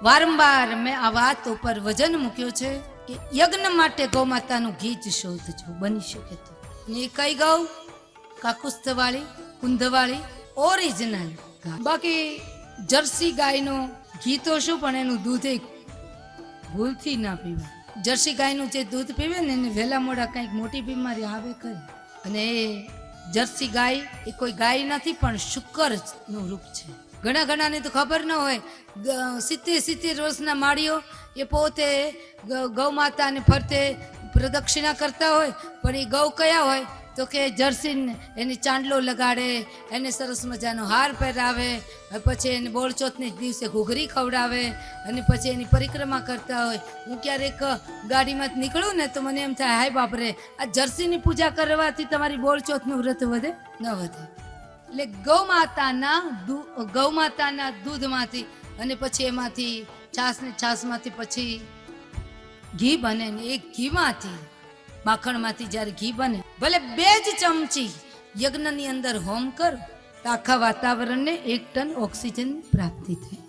વારંવાર મેં આ વાત ઉપર વજન મૂક્યો છે કે યજ્ઞ માટે ગૌ માતાનું ઘી જ શોધજો બની શકે તો. ને એ કઈ ગૌ? કાકુસ્થ કુંધવાળી ઓરિજિનલ. બાકી જર્સી ગાયનું ઘી તો શું, પણ એનું દૂધ એક ભૂલથી ના પીવા. જર્સી ગાયનું જે દૂધ પીવે ને એને વહેલા મોડા કંઈક મોટી બીમારી આવે ખરી. અને એ જર્સી ગાય એ કોઈ ગાય નથી પણ શુકર નું રૂપ છે. ઘણાને તો ખબર ન હોય. 70 વર્ષના માળીઓ એ પોતે ગૌ માતાને ફરતે પ્રદક્ષિણા કરતા હોય, પણ એ ગૌ કયા હોય તો કે જર્સી. એની ચાંદલો લગાડે, એને સરસ મજાનો હાર પહેરાવે, પછી એને બોળચોથને દિવસે ઘૂઘરી ખવડાવે, અને પછી એની પરિક્રમા કરતા હોય. હું ક્યારેક ગાડીમાં નીકળું ને તો મને એમ થાય, હાય બાપરે, આ જર્સીની પૂજા કરવાથી તમારી બોળચોથનું વ્રત વધે ન વધે? એટલે ગૌ માતાના દૂધમાંથી અને પછી એમાંથી છાસમાંથી પછી ઘી બને ને એ ઘીમાંથી માખણમાંથી જ્યારે ઘી બને, ભલે 2 જ ચમચી યજ્ઞની અંદર હોમ કરો તો આખા વાતાવરણને 1 ટન ઓક્સિજન પ્રાપ્તિ થાય.